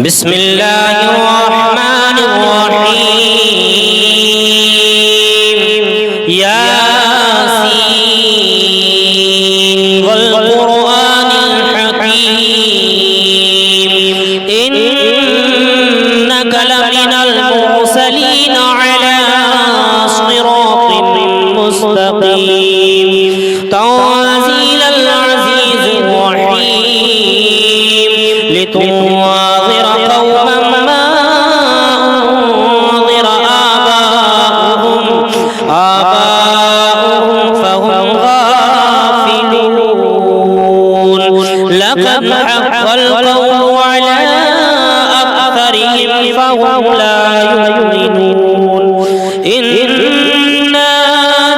بسم الله الرحمن الرحيم ياسين والقرآن الحكيم إنك لمن المرسلين على صراط مستقيم تنزيل العزيز الرحيم لتنذر قوما ما أنذر آباؤهم فهم غافلون لقد حق القول على أكثرهم فهم لا يؤمنون إنا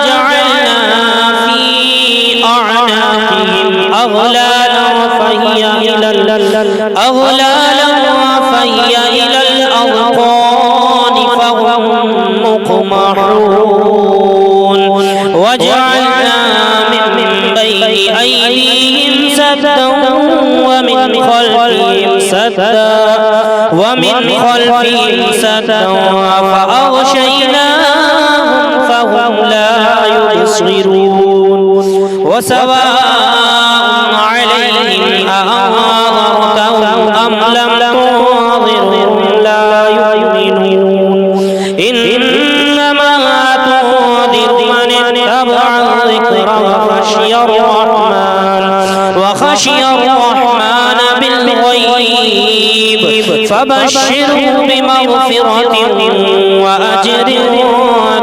جعلنا في أعناقهم أغلالا فهي إلى الأذقان فهم مقمحون وجعلنا من بين أيديهم سدا ومن خلفهم سدا فأغشيناهم فهم لا يبصرون وسواء عليهم أأنذرتهم أم لم تنذرهم لا يؤمنون إنما تنذر من اتبع الذكر وخشي الرحمن بالغيب فبشره بمغفرة وأجر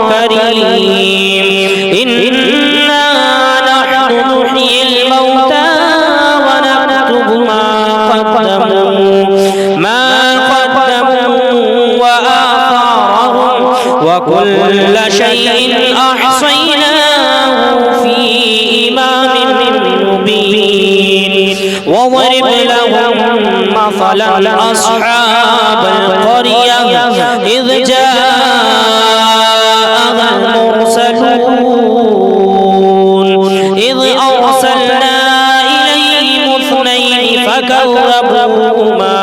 كريم إنا نحن نحيي الموتى ونكتب ما قدموا وآثارهم وكل شيء أحصيناه في إمام مبين واضرب لهم مثلا أصحاب القرية إذ جاءها المرسلون إذ أرسلنا إليهم اثنين فكذبوهما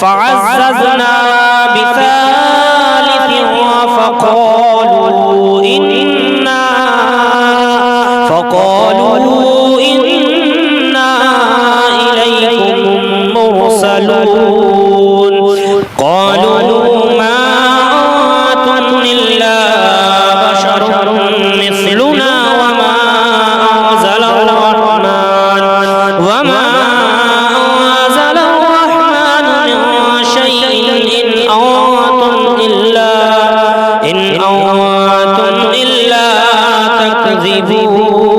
فعززنا بثالث فقالوا إنا إليكم مرسلون قالوا ما أنتم إلا بشر مثلنا وما أنزل الرحمن من شيء إن أنتم إلا تكذبون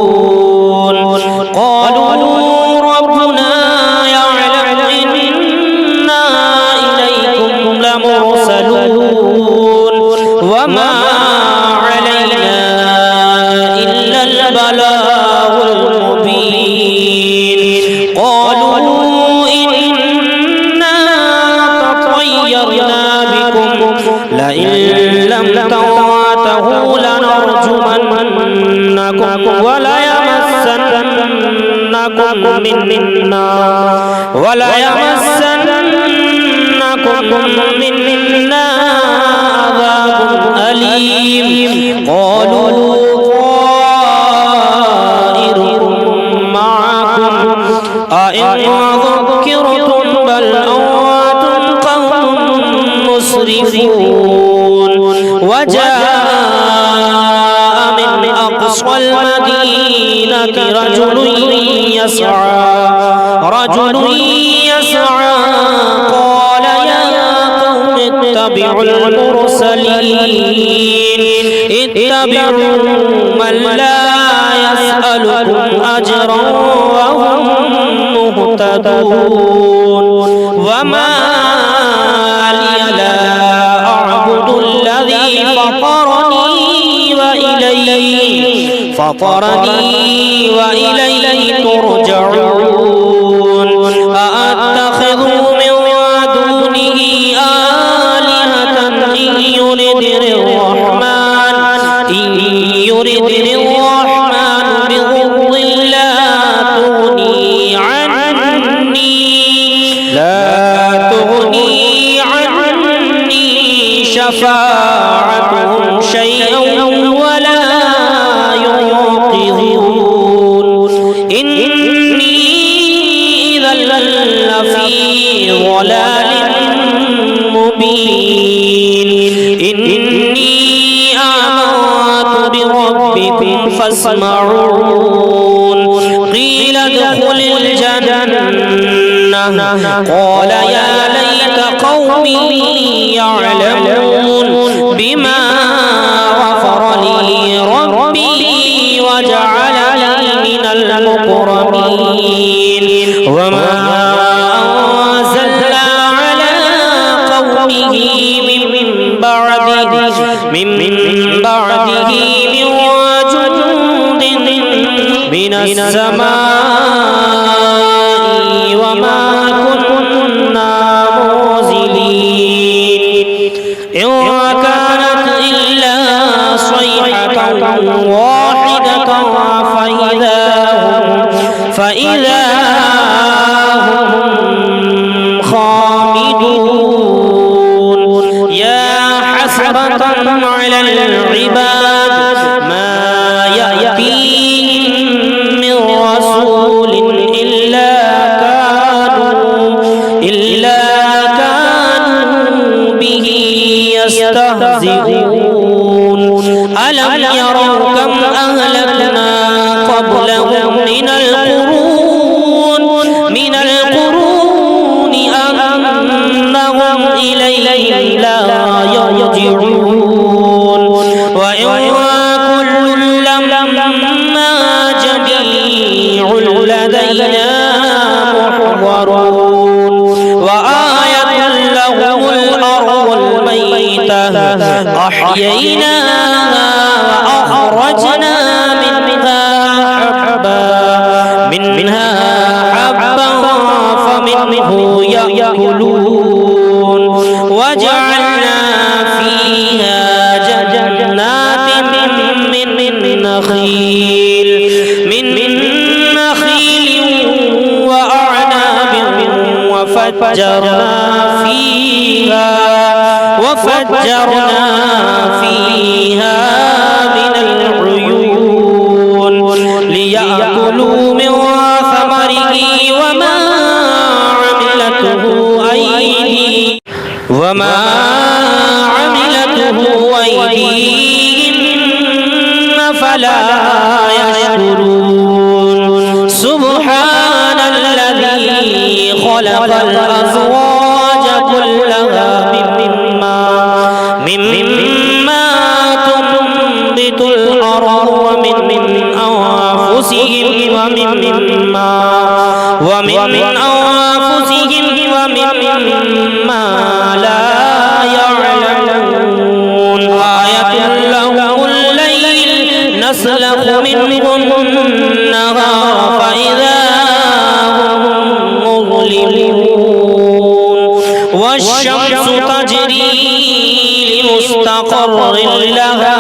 قالوا ربنا يعلم إنا إليكم لمرسلون وما علينا إلا البلاغ المبين قالوا إنا تطيرنا بكم لئن لم تنتهوا لنرجمنكم وليمسنكم منا عذاب أليم قالوا طائركم معكم أئن ذكرتم بل أنتم قوم مسرفون وجاء من أقصى المدينة رجل يسعى قال يا قوم اتبعوا اتبعوا من لا يسألكم أجرا وهم مهتدون وما لي لا أعبد الذي فطرني وإليه ترجعون أأتخذ من دونه آلهة إن يردني الرحمن بضر لا تغني عني لا تغني عني شفاعتهم شيئا ولا ينقذون إني إذا لفي ضلال مبين إني آمنت بربكم فاسمعون قيل ادخل الجنة قال يا ليت قومي يعلمون بما غفر لي ربي وجعلني من المكرمين وما أنزلنا على قومه من بعده من جند من السماء وما كنا منزلين إن كانت إلا صيحة واحدة فإذا هم خامدون يا حسرة على العباد ما يأتيهم من رسول إلا كانوا به يستهزئون ألم يروا كم أهلكنا قبلهم من القرون أنهم إليهم لا يرجعون وإن كل لما جميع لدينا محضرون وآية لهم الأرض الميتة أحييناها وأخرجنا منها حبا فمنه يأكلون وجعلنا فيها جنات من نخيل وأعناب وفجرنا فيها من العيون ليأكلوا من ثمره وما عملته أيديهم فلا يشكرون سبحان الذي خلق الأزواج كلها مما تنبت الأرض ومن أنفسهم ومما لا يعلمون آية لهم الليل نسلخ منه النهار فإذا هم مظلمون والشمس تجري لمستقر لها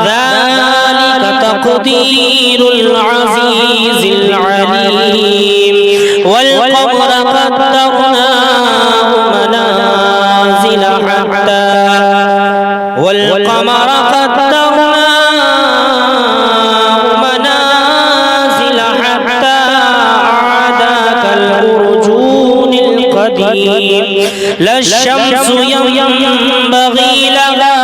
ذلك تقدير العزيز العليم والقمر قدرناه منازل حتى عاد كالأرجون القديم لا الشمس ينبغي لها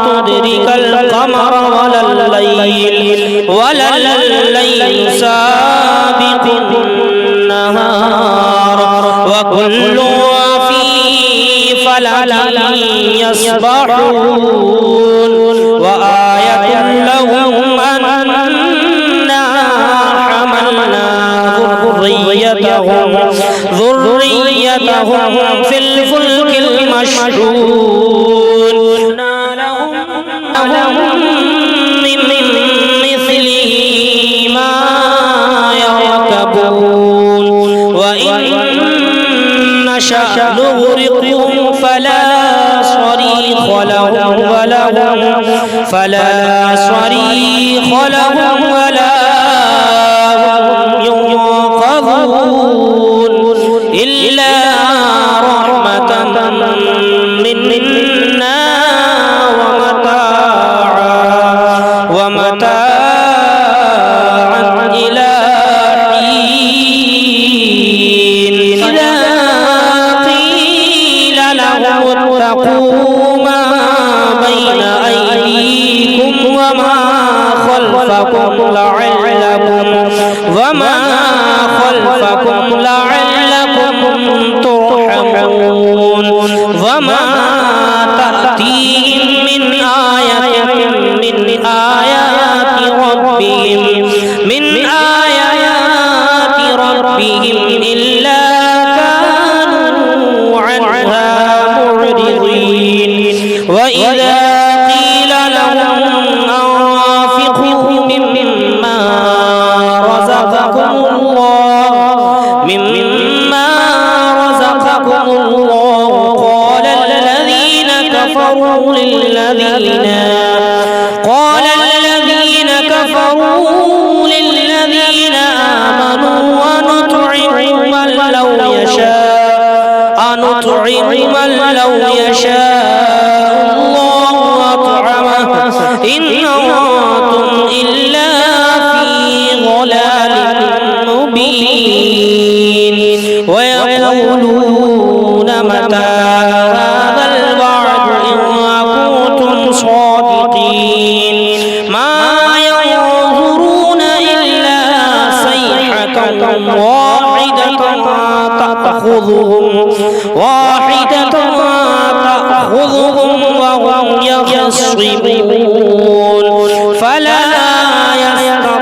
تدرك القمر ولا الليل سابق النهار وكل في فلك يسبحون وآية لهم أنا حملنا ذريتهم في الفلك المشحون لهم من مثله ما يركبون وإن نشأ نغرقهم فلا صريخ لهم ولا هم ينقذون إلا رحمة منا ومتاعا إلى حين إذا قيل لهم اتقوا ما بين أيديكم وما خلفكم لعلكم ترحمون وما تأتيهم من آية من آيات ربهم إلا كانوا عنها معرضين وإذا قيل لهم أنفقوا مما رزقكم الله قال الذين كفروا للذين آمنوا أنطعم من لو يشاء الله أطعمه إن أنتم إلا في ضلال مبين ويقولون متى هذا الوعد إن كنتم صادقين ما ينظرون إلا صيحة واحدة تأخذهم وهم يخصمون فلا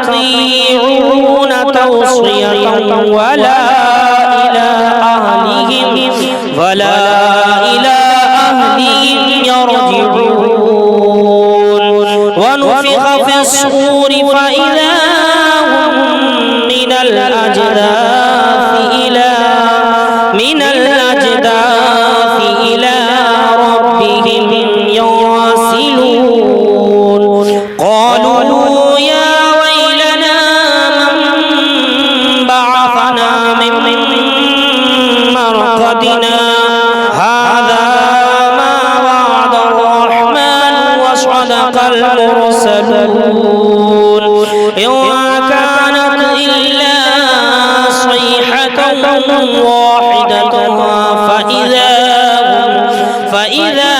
يستطيعون توصية ولا إلى أهلهم يرجعون ونفخ في الصور فإذا هم من الأجداث إلى ربهم ينسلون قالوا يا ويلنا من بعثنا من مرقدنا هذا ما وعد الرحمن وصدق المرسلون إن كانت إلا صيحة واحدة فإذا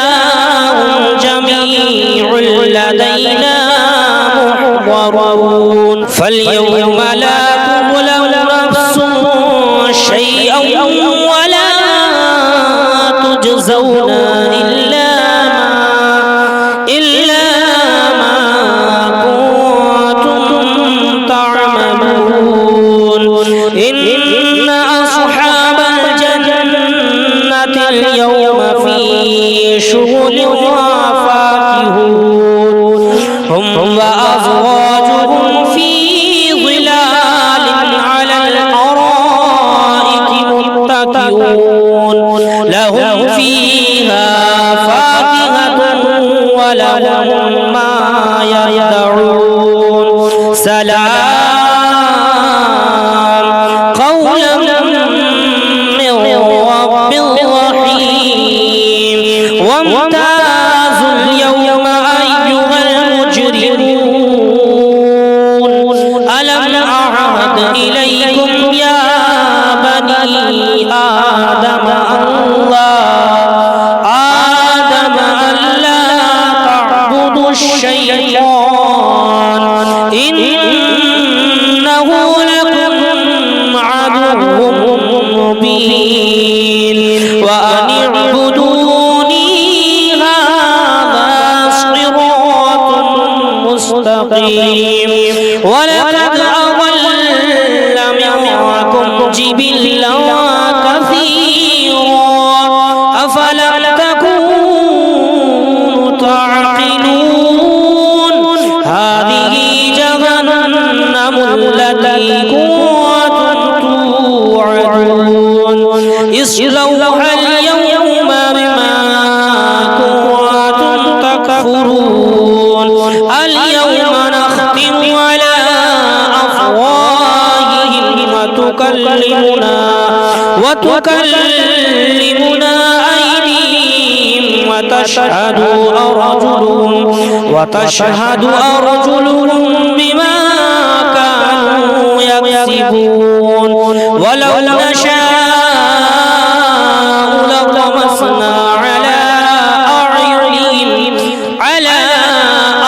هم جميع لدينا محضرون فاليوم لا تظلم نفس شيئا ولا تجزون إلا ما كنتم تعملون إن أصحاب الجنة اليوم في شغل فاكهون هم وأزواجهم في ظلال على الأرائك متكئون لهم فيها فاكهة ولهم ما يدعون سلام قولا من رب رحيم وامتازوا اليوم أيها المجرمون ألم أعهد إليكم يا بني آدم ألا تعبدوا الشيطان إنه لكم عدو مبين وأن اعبدوني هذا صراط مستقيم ولقد أضل منكم جبلا كثيرا أفلم تكونوا تعقلون هذه جهنم التي كنتم توعدون اصلوها اليوم بما كنتم تكفرون اليوم نختم على أفواههم وتكلمنا وتكلمنا أيديهم وتشهد أرجلهم بما كانوا يكسبون ولو نشاء لطمسنا على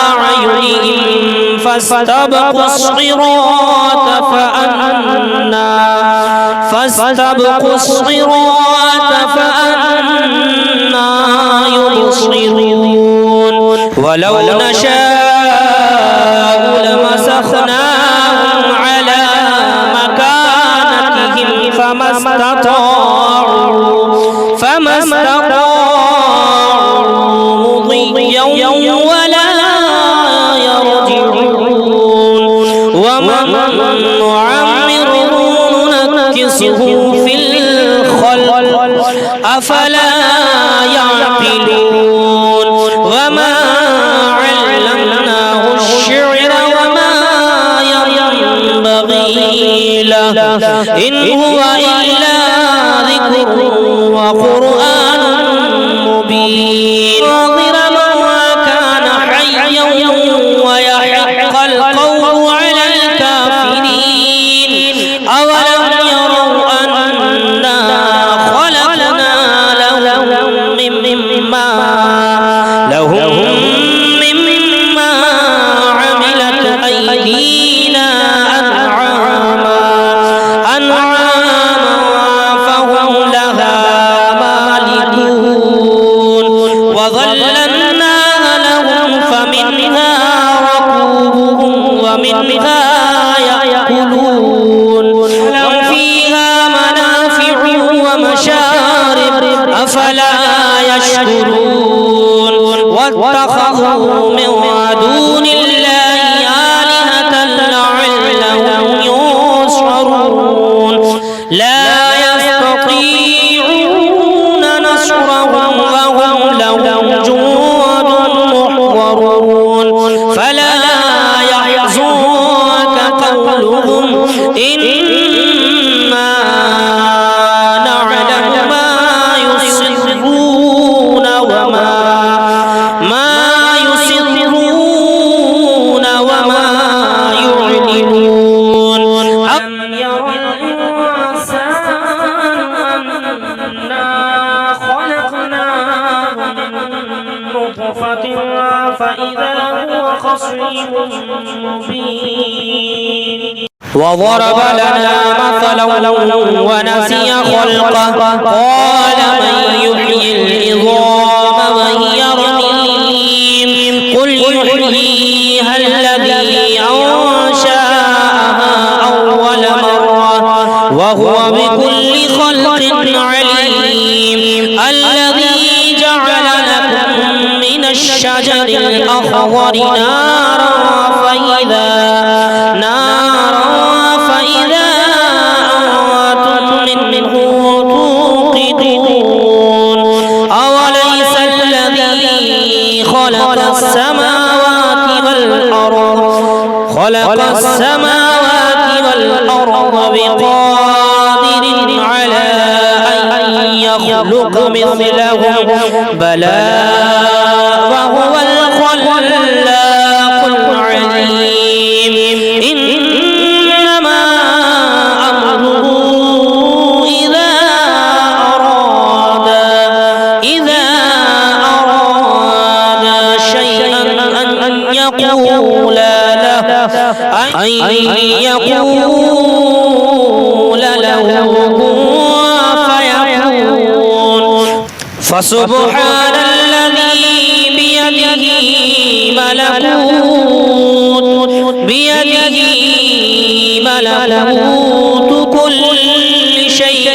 أعينهم فاستبقوا الصراط فأنا يبصرون ولو نشاء لمسخناهم على مكانتهم فما استطاعوا مضيا ولا يرجعون ومن نعمره ننكسه في الخلق أفلا يعقلون وما علمناه الشعر وما ينبغي له إن هو إلا ذكر وقرآن مبين ناظر من كان حيا ويحق القول على الكافرين أولم يروا أنا خلقنا لهم مما عملت أيدينا أنعاما فهم لها مالكون وظللناها لهم فمنها ركوبهم ومنها يأكلون لهم فيها منافع ومشارب أفلا يشكرون واتخذوا من دون الله آلهة لعلهم ينصرون لا يستطيعون نصرهم وهم لهم جند محضرون فلا يحزنك قولهم إنا نعلم ما يسرون وما يعلنون أم يرى الإنسان أنا خلقناه من نطفة فإذا هو خصيم مبين وضرب لنا مثلا ونسي خلقه قال من يحيي العظام وهي رميم قل يحييها الذي أنشأها أول مرة وهو بكل خلق عليم الذي جعل لكم من الشجر الأخضر نارا فإذا أنتم منه توقدون أوليس الذي خلق السماوات والأرض بقادر على أن يخلق مثلهم بلى وهو الخلاق العليم إنما أمره إذا أراد شيئا أن يقول له كن فيكون فسبحان الذي بيده ملكوت كل شيء